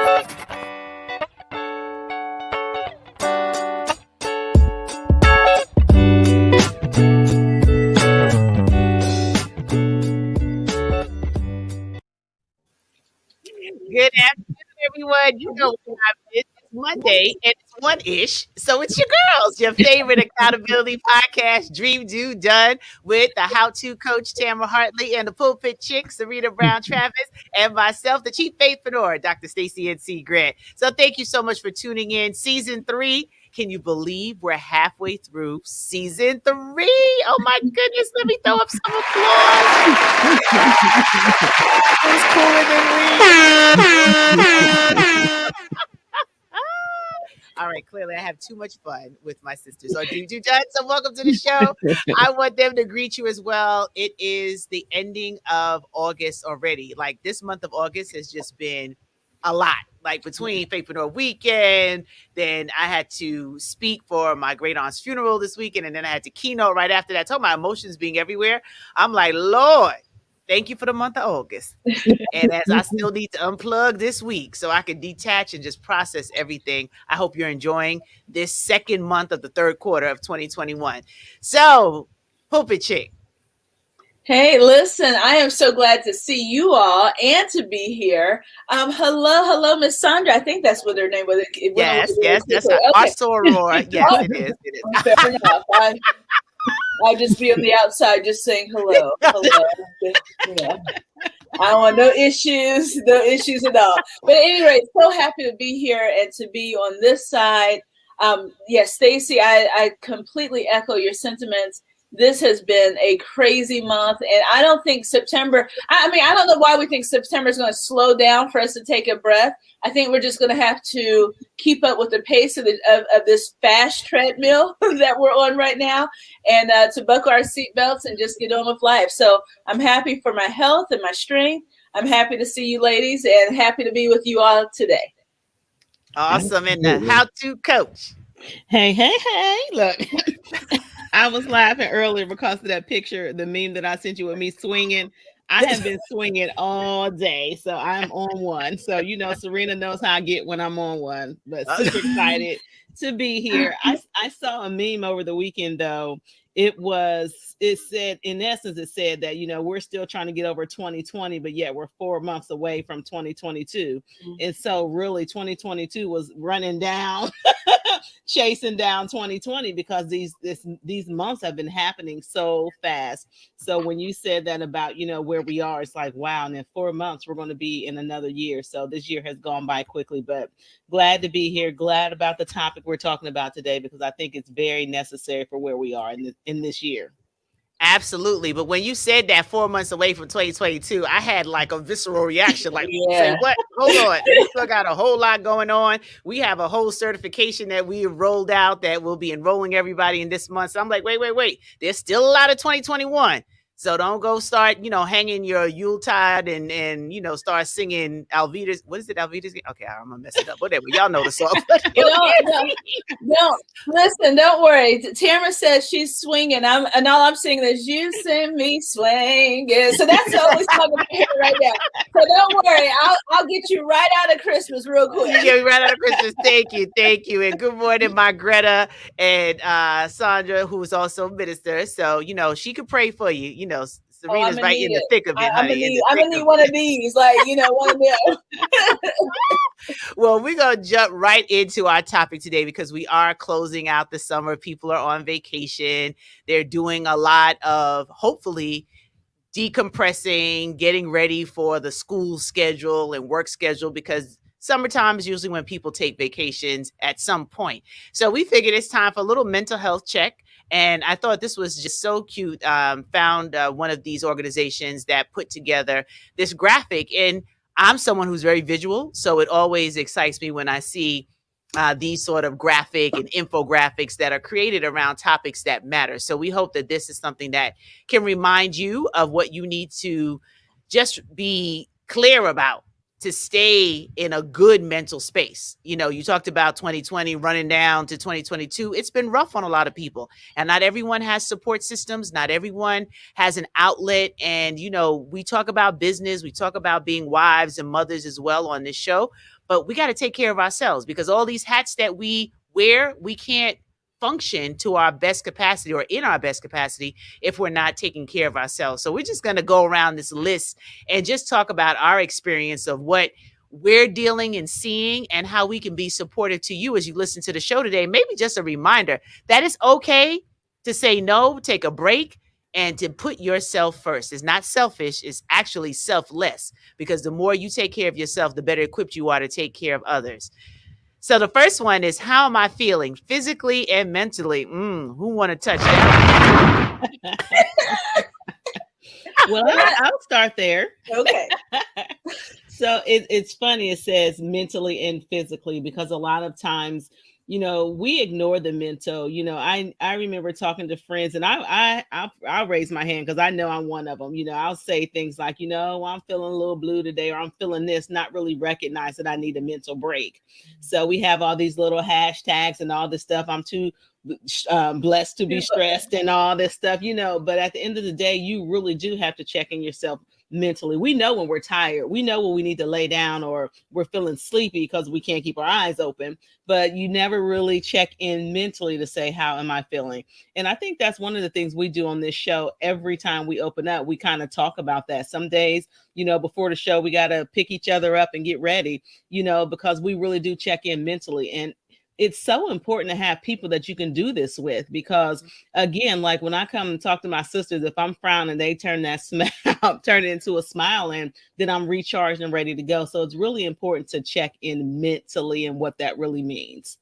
Good afternoon, everyone. You know what time it is. It's Monday and it's one-ish. So it's your girls, your favorite accountability podcast, Dream Do Done, with the how-to coach Tamara Hartley and the pulpit chick, Serena Brown Travis, and myself, the chief faithpreneur, Dr. Stacey N.C. Grant. So thank you so much for tuning in. Season 3. Can you believe we're halfway through season 3? Oh my goodness. Let me throw up some applause. Who's cooler than we? All right, clearly I have too much fun with my sisters on Dream Do Done. So welcome to the show. I want them to greet you as well. It is the ending of August already. Like this month of August has just been a lot. Like between Faithpreneur Weekend, then I had to speak for my great aunt's funeral this weekend, and then I had to keynote right after that. Talking about emotions being everywhere. I'm like, Lord, thank you for the month of August. And as I still need to unplug this week so I can detach and just process everything, I hope you're enjoying this second month of the third quarter of 2021. So, Pulpit Chick. Hey, listen, I am so glad to see you all and to be here. Hello, Miss Sandra. I think that's what her name was. Yes, that's our soror. Yes, it is. It is. Fair enough. I'll just be on the outside just saying hello. Yeah. I don't want no issues at all. But anyway, so happy to be here and to be on this side. Yes, Stacey, I completely echo your sentiments. This has been a crazy month, and I don't think September, I don't know why we think September is going to slow down for us to take a breath. I think we're just going to have to keep up with the pace of this fast treadmill that we're on right now, and to buckle our seatbelts and just get on with life. So I'm happy for my health and my strength. I'm happy to see you ladies and happy to be with you all today. Awesome. And the how-to coach. Hey. Look, I was laughing earlier because of that picture, the meme that I sent you with me swinging. I have been swinging all day, so I'm on one. So, Serena knows how I get when I'm on one, but super excited to be here. I saw a meme over the weekend, though. It said that, we're still trying to get over 2020, but yet we're 4 months away from 2022. Mm-hmm. And so really 2022 was running down, chasing down 2020 because these months have been happening so fast. So when you said that about, where we are, it's like, wow. And in 4 months, we're going to be in another year. So this year has gone by quickly, but glad to be here. Glad about the topic we're talking about today, because I think it's very necessary for where we are in this year. Absolutely. But when you said that 4 months away from 2022, I had like a visceral reaction. Like, say what? Hold on. We still got a whole lot going on. We have a whole certification that we rolled out that will be enrolling everybody in this month. So I'm like, wait. There's still a lot of 2021. So don't go start, hanging your Yuletide and start singing Alvida's. What is it? Alvida's? Okay, I'm going to mess it up. Whatever. Y'all know the song. No, listen, don't worry. Tamara says she's swinging. And all I'm singing is you send me swinging. So that's the only song I'm hearing right now. So don't worry. I'll get you right out of Christmas real quick. You get me right out of Christmas. Thank you. And good morning, my Greta and Sandra, who's also a minister. So, she could pray for you. Serena's right in the thick of it, honey. I'm going to need one of these, one of them. Well, we're going to jump right into our topic today because we are closing out the summer. People are on vacation. They're doing a lot of, hopefully, decompressing, getting ready for the school schedule and work schedule, because summertime is usually when people take vacations at some point. So we figured it's time for a little mental health check. And I thought this was just so cute. Found one of these organizations that put together this graphic. And I'm someone who's very visual, so it always excites me when I see these sort of graphic and infographics that are created around topics that matter. So we hope that this is something that can remind you of what you need to just be clear about to stay in a good mental space. You know, you talked about 2020 running down to 2022. It's been rough on a lot of people, and not everyone has support systems. Not everyone has an outlet. And, you know, we talk about business, we talk about being wives and mothers as well on this show, but we got to take care of ourselves, because all these hats that we wear, we can't function to our best capacity or in our best capacity if we're not taking care of ourselves. So we're just going to go around this list and just talk about our experience of what we're dealing and seeing, and how we can be supportive to you as you listen to the show today. Maybe just a reminder that it's okay to say no, take a break, and to put yourself first. It's not selfish, it's actually selfless, because the more you take care of yourself, the better equipped you are to take care of others. So the first one is, how am I feeling physically and mentally? Who want to touch that? Well, I'll start there. Okay. So it's funny. It says mentally and physically, because a lot of times, you know, we ignore the mental. You know, I remember talking to friends, and I'll raise my hand because I know I'm one of them. You know, I'll say things like, you know, I'm feeling a little blue today, or I'm feeling this, not really recognize that I need a mental break. So we have all these little hashtags and all this stuff. I'm too blessed to be stressed and all this stuff, you know, but at the end of the day, you really do have to check in yourself mentally. We know when we're tired, we know when we need to lay down, or we're feeling sleepy because we can't keep our eyes open, but you never really check in mentally to say, how am I feeling? And I think that's one of the things we do on this show. Every time we open up, we kind of talk about that. Some days, you know, before the show, we got to pick each other up and get ready, you know, because we really do check in mentally. And it's so important to have people that you can do this with, because again, like when I come and talk to my sisters, if I'm frowning, they turn that smile, turn it into a smile, and then I'm recharged and ready to go. So it's really important to check in mentally and what that really means.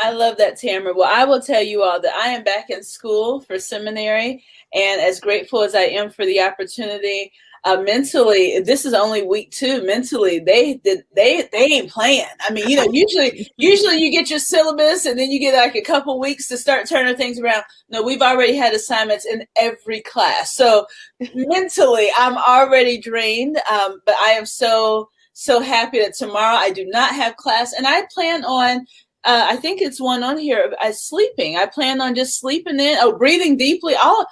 I love that, Tamara. Well, I will tell you all that I am back in school for seminary, and as grateful as I am for the opportunity, mentally, this is only week 2. Mentally, they ain't playing. I mean, you know, usually you get your syllabus and then you get like a couple weeks to start turning things around. No, we've already had assignments in every class. So mentally, I'm already drained. But I am so happy that tomorrow I do not have class, and I plan on. I think it's one on here. Sleeping. I plan on just sleeping in. Oh, breathing deeply. All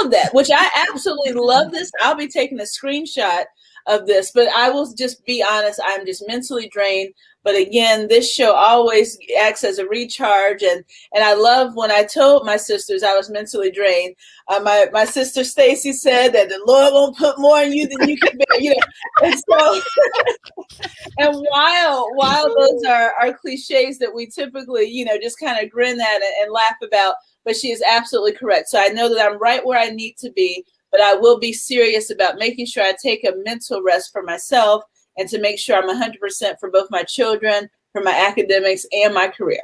of that, which I absolutely love. This. I'll be taking a screenshot of this, but I will just be honest. I'm just mentally drained. But again, this show always acts as a recharge, and I love when I told my sisters I was mentally drained. My sister Stacy said that the Lord won't put more on you than you can bear. You know, and so. And while those are cliches that we typically, you know, just kind of grin at and laugh about, but she is absolutely correct. So I know that I'm right where I need to be, but I will be serious about making sure I take a mental rest for myself, and to make sure I'm 100% for both my children, for my academics, and my career.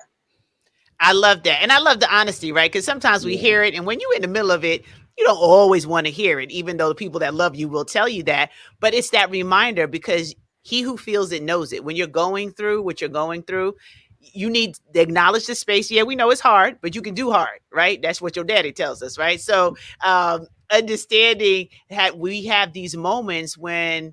I love that. And I love the honesty, right? Because sometimes we hear it, and when you're in the middle of it, you don't always want to hear it, even though the people that love you will tell you that. But it's that reminder, because he who feels it knows it. When you're going through what you're going through, you need to acknowledge the space. Yeah, we know it's hard, but you can do hard, right? That's what your daddy tells us, right? So understanding that we have these moments when,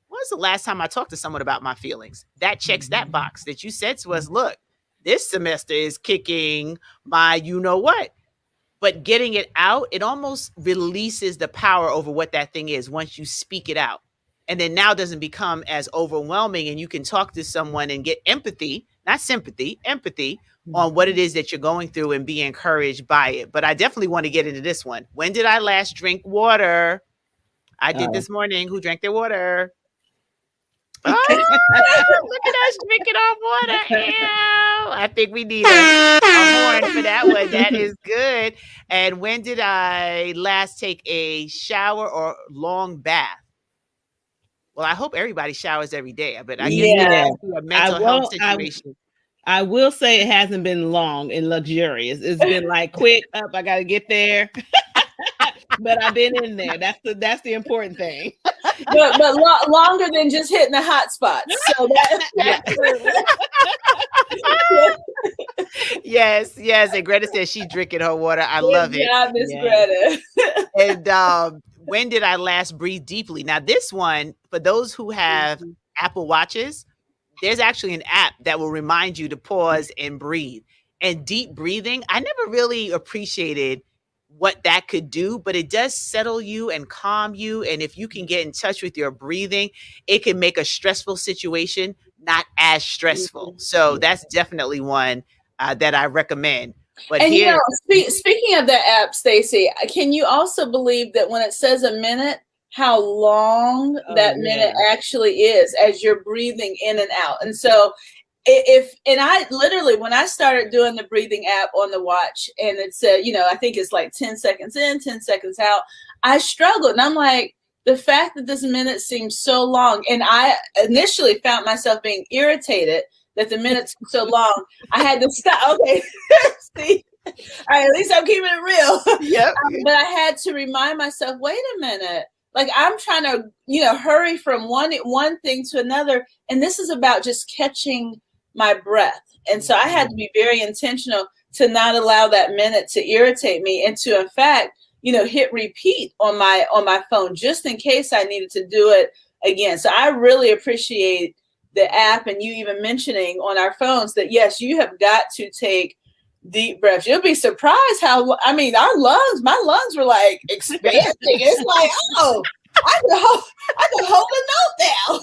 when's the last time I talked to someone about my feelings? That checks that box that you said to us, look, this semester is kicking my you know what. But getting it out, it almost releases the power over what that thing is once you speak it out. And then now it doesn't become as overwhelming, and you can talk to someone and get empathy, not sympathy, empathy on what it is that you're going through, and be encouraged by it. But I definitely want to get into this one. When did I last drink water? I did this morning. Who drank their water? Oh, look at us drinking our water. Ew. I think we need a horn for that one. That is good. And when did I last take a shower or long bath? Well, I hope everybody showers every day, but I guess that's a mental health situation. I will say it hasn't been long and luxurious. It's been like quick up. I got to get there. But I've been in there. That's the important thing. But longer than just hitting the hot spots. So yes. And Greta says she's drinking her water. I love it. Yeah, Miss Greta. And when did I last breathe deeply? Now, this one, for those who have Apple Watches, there's actually an app that will remind you to pause and breathe. And deep breathing, I never really appreciated what that could do, but it does settle you and calm you. And if you can get in touch with your breathing, it can make a stressful situation not as stressful. So that's definitely one that I recommend. But and here, speaking of that app, Stacey, can you also believe that when it says a minute, how long that minute actually is as you're breathing in and out? And so I literally, when I started doing the breathing app on the watch and it said, I think it's like 10 seconds in, 10 seconds out, I struggled. And I'm like, the fact that this minute seems so long, and I initially found myself being irritated that the minutes were so long, I had to stop. Okay, see, all right, at least I'm keeping it real. Yep. But I had to remind myself, wait a minute, like I'm trying to, hurry from one thing to another, and this is about just catching my breath. And so I had to be very intentional to not allow that minute to irritate me, and to, in fact, hit repeat on my phone just in case I needed to do it again. So I really appreciate the app, and you even mentioning on our phones that, yes, you have got to take deep breaths. You'll be surprised how, my lungs were like expanding. It's like, oh, I can hold a note now.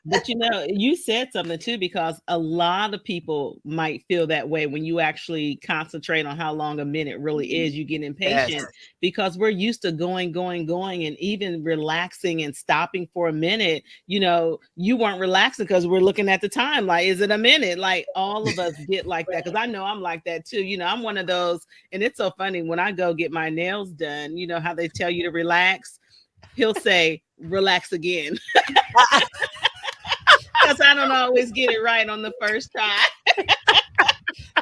But you said something too, because a lot of people might feel that way when you actually concentrate on how long a minute really is. You get impatient because we're used to going, and even relaxing and stopping for a minute. You weren't relaxing because we're looking at the time. Like, is it a minute? Like, all of us get like that, because I know I'm like that too. I'm one of those, and it's so funny when I go get my nails done. You know how they tell you to relax? He'll say, relax again. Because I don't always get it right on the first try.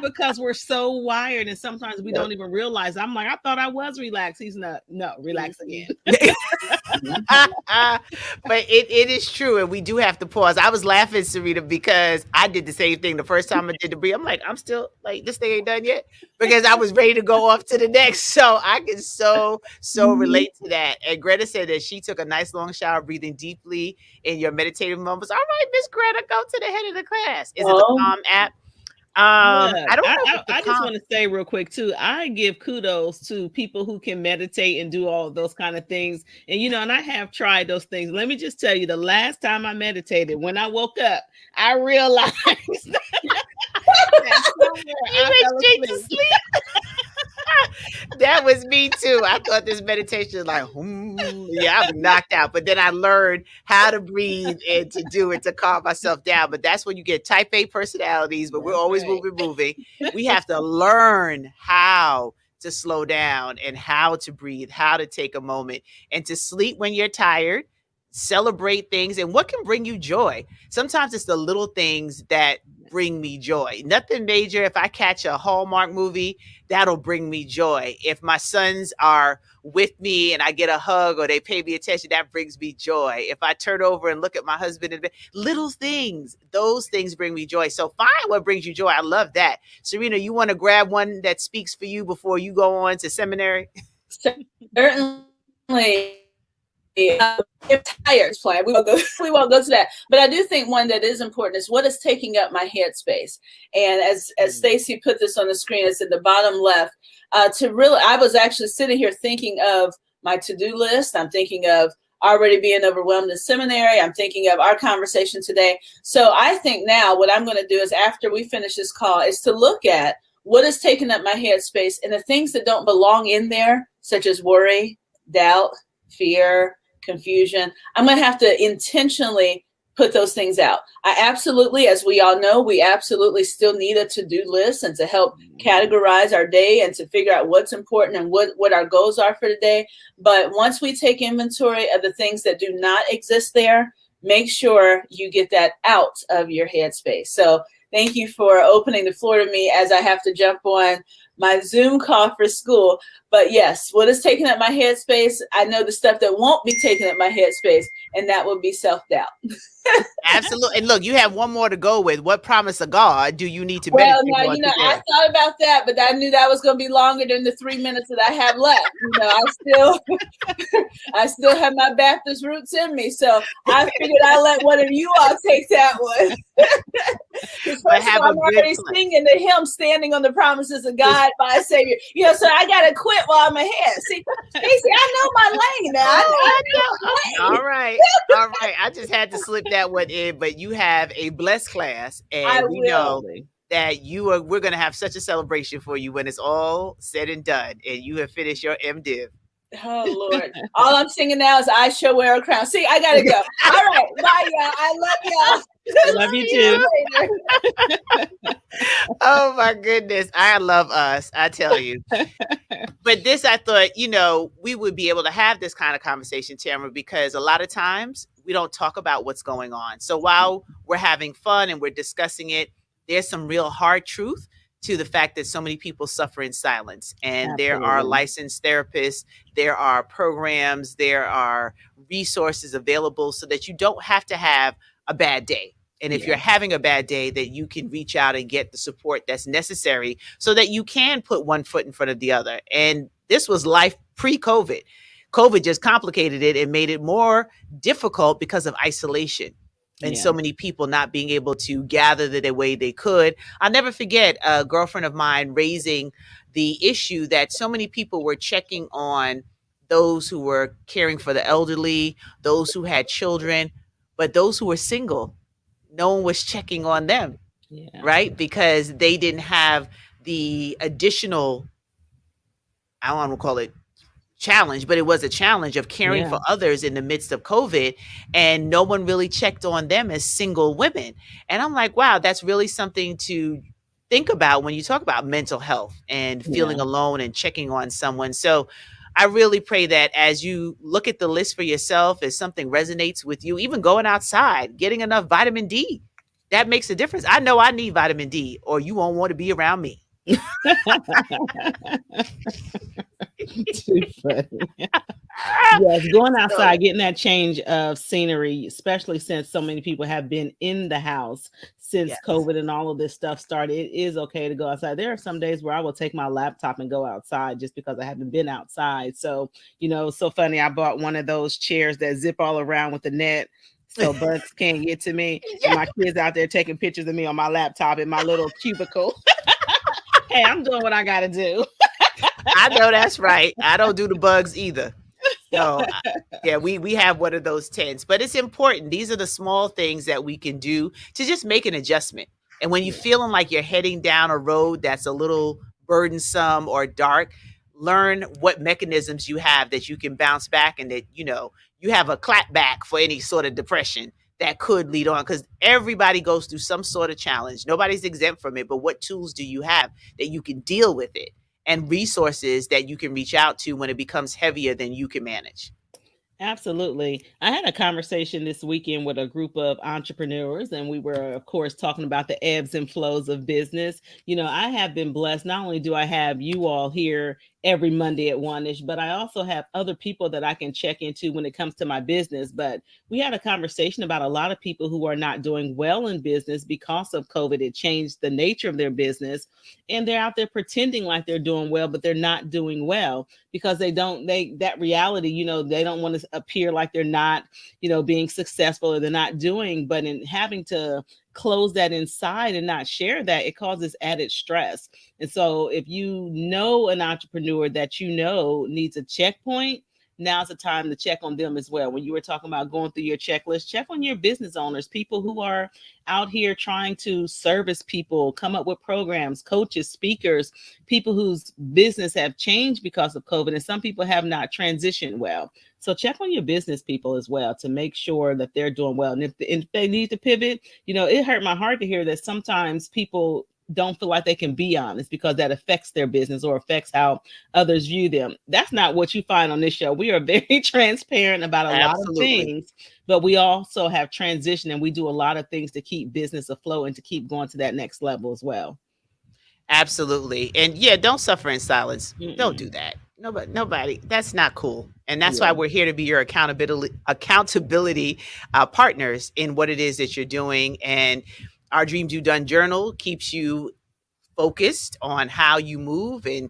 Because we're so wired, and sometimes we don't even realize. I'm like, I thought I was relaxed. He's not. No, relax again. But it is true, and we do have to pause. I was laughing, Serena, because I did the same thing the first time I did the breathe. I'm like, I'm still like, this thing ain't done yet, because I was ready to go off to the next. So I can so relate to that. And Greta said that she took a nice long shower, breathing deeply in your meditative moments. All right, Miss Greta, go to the head of the class. Is it the Calm app? I don't know. I just want to say real quick too, I give kudos to people who can meditate and do all those kind of things. And and I have tried those things. Let me just tell you, the last time I meditated, when I woke up, I realized that you went straight to sleep. That was me too. I thought this meditation was like, yeah, I'm knocked out. But then I learned how to breathe and to do it to calm myself down. But that's when you get type A personalities, but we're always moving. We have to learn how to slow down and how to breathe, how to take a moment, and to sleep when you're tired. Celebrate things and what can bring you joy. Sometimes it's the little things that bring me joy. Nothing major. If I catch a Hallmark movie, that'll bring me joy. If my sons are with me and I get a hug or they pay me attention, that brings me joy. If I turn over and look at my husband, and little things, those things bring me joy. So find what brings you joy. I love that. Serena, you want to grab one that speaks for you before you go on to seminary? Certainly. Tires plan. We won't go to that. But I do think one that is important is what is taking up my headspace. And as Stacey put this on the screen, it's in the bottom left. I was actually sitting here thinking of my to-do list. I'm thinking of already being overwhelmed in seminary. I'm thinking of our conversation today. So I think now what I'm going to do is, after we finish this call, is to look at what is taking up my headspace and the things that don't belong in there, such as worry, doubt, fear, confusion. I'm going to have to intentionally put those things out. I absolutely, as we all know, we absolutely still need a to-do list and to help categorize our day and to figure out what's important and what our goals are for the day. But once we take inventory of the things that do not exist there, make sure you get that out of your headspace. So Thank you for opening the floor to me as I have to jump on my Zoom call for school. But yes, what is taking up my headspace? I know the stuff that won't be taking up my headspace, and that will be self-doubt. Absolutely. And look, you have one more to go with. What promise of God do you need to Well, meditate now, on today? I thought about that, but I knew that was going to be longer than the 3 minutes that I have left. I still have my Baptist roots in me. So I figured I'll let one of you all take that one. Because first of all, I'm already singing the hymn, Standing on the Promises of God, my Savior. So I got to quit while I'm ahead. See, Stacey, I know my lane now. I know. All right. I just had to slip that one in, but you have a blessed class, and we know that we're going to have such a celebration for you when it's all said and done, and you have finished your MDiv. Oh Lord! All I'm singing now is "I Shall Wear a Crown." See, I gotta go. All right, bye, y'all. I love y'all. I love you too. Oh my goodness, I love us. I tell you. But this, I thought, we would be able to have this kind of conversation, Tamara, because a lot of times we don't talk about what's going on. So while we're having fun and we're discussing it, there's some real hard truth to the fact that so many people suffer in silence. And There are licensed therapists, there are programs, there are resources available so that you don't have to have a bad day. And if you're having a bad day, that you can reach out and get the support that's necessary so that you can put one foot in front of the other. And this was life pre-COVID. COVID just complicated it and made it more difficult because of isolation. And so many people not being able to gather the way they could. I'll never forget a girlfriend of mine raising the issue that so many people were checking on those who were caring for the elderly, those who had children, but those who were single, no one was checking on them, right? Because they didn't have the additional, I don't want to call it challenge, but it was a challenge of caring for others in the midst of COVID, and no one really checked on them as single women. And I'm like, wow, that's really something to think about when you talk about mental health and feeling alone and checking on someone. So I really pray that as you look at the list for yourself, as something resonates with you, even going outside, getting enough vitamin D, that makes a difference. I know I need vitamin D, or you won't want to be around me. Too funny. Yes, going outside, getting that change of scenery, especially since so many people have been in the house since COVID and all of this stuff started. It is okay to go outside. There are some days where I will take my laptop and go outside just because I haven't been outside. So, so funny. I bought one of those chairs that zip all around with the net, so bugs can't get to me. And my kids out there taking pictures of me on my laptop in my little cubicle. Hey, I'm doing what I got to do. I know that's right. I don't do the bugs either. So we have one of those tents, but it's important. These are the small things that we can do to just make an adjustment. And when you're feeling like you're heading down a road that's a little burdensome or dark, learn what mechanisms you have that you can bounce back, and that, you have a clap back for any sort of depression that could lead on, because everybody goes through some sort of challenge. Nobody's exempt from it, but what tools do you have that you can deal with it, and resources that you can reach out to when it becomes heavier than you can manage? Absolutely. I had a conversation this weekend with a group of entrepreneurs, and we were, of course, talking about the ebbs and flows of business. I have been blessed. Not only do I have you all here every Monday at 1-ish, but I also have other people that I can check into when it comes to my business. But we had a conversation about a lot of people who are not doing well in business because of COVID. It changed the nature of their business, and they're out there pretending like they're doing well, but they're not doing well because that reality, they don't want to appear like they're not, being successful, or they're not doing, but in having to close that inside and not share that, it causes added stress. And so if you know an entrepreneur that needs a checkpoint, now's the time to check on them as well. When you were talking about going through your checklist, check on your business owners, people who are out here trying to service people, come up with programs, coaches, speakers, people whose business have changed because of COVID, and some people have not transitioned well. So check on your business people as well to make sure that they're doing well. And if they need to pivot, it hurt my heart to hear that sometimes people don't feel like they can be honest because that affects their business or affects how others view them. That's not what you find on this show. We are very transparent about a lot of Absolutely. things, but we also have transition and we do a lot of things to keep business afloat and to keep going to that next level as well. Absolutely. And yeah, don't suffer in silence. Don't do that. Nobody, that's not cool. And that's why we're here to be your accountability partners in what it is that you're doing. And our Dream Do Done journal keeps you focused on how you move and,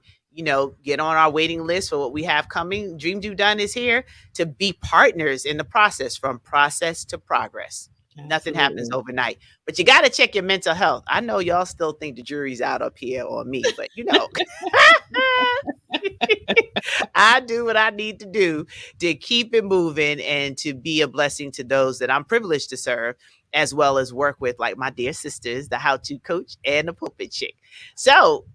get on our waiting list for what we have coming. Dream Do Done is here to be partners in the process, from process to progress. Nothing happens overnight, but you got to check your mental health. I know y'all still think the jury's out up here on me, but I do what I need to do to keep it moving and to be a blessing to those that I'm privileged to serve, as well as work with, like my dear sisters, the how-to coach and the pulpit chick. So,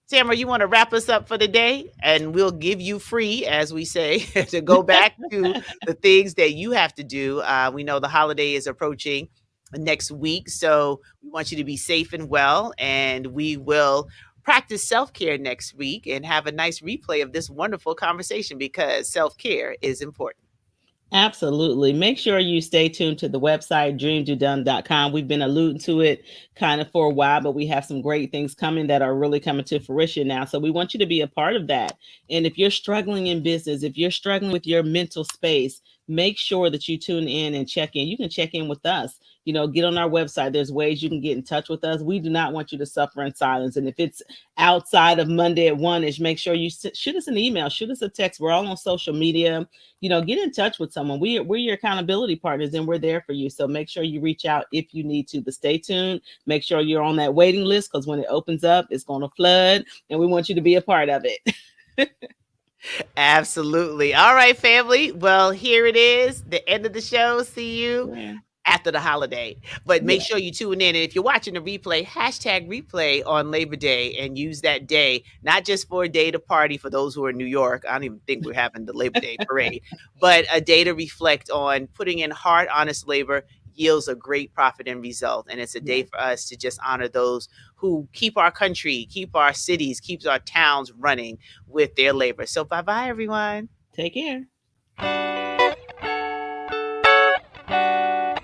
Tamara, you want to wrap us up for the day, and we'll give you free, as we say, to go back to the things that you have to do. We know the holiday is approaching next week, so we want you to be safe and well, and we will practice self-care next week and have a nice replay of this wonderful conversation, because self-care is important. Absolutely. Make sure you stay tuned to the website, dreamdodone.com. We've been alluding to it kind of for a while, but we have some great things coming that are really coming to fruition now. So we want you to be a part of that. And if you're struggling in business, if you're struggling with your mental space, make sure that you tune in and check in. You can check in with us. Get on our website. There's ways you can get in touch with us. We do not want you to suffer in silence. And if it's outside of Monday at 1-ish, make sure you shoot us an email, shoot us a text. We're all on social media. Get in touch with someone. We're your accountability partners, and we're there for you. So make sure you reach out if you need to. But stay tuned. Make sure you're on that waiting list, because when it opens up, it's going to flood, and we want you to be a part of it. Absolutely. All right, family. Well, here it is, the end of the show. See you after the holiday, but make sure you tune in. And if you're watching the replay, #replay on Labor Day, and use that day, not just for a day to party for those who are in New York. I don't even think we're having the Labor Day parade, but a day to reflect on putting in hard, honest labor yields a great profit and result. And it's a day for us to just honor those who keep our country, keep our cities, keeps our towns running with their labor. So bye-bye, everyone. Take care.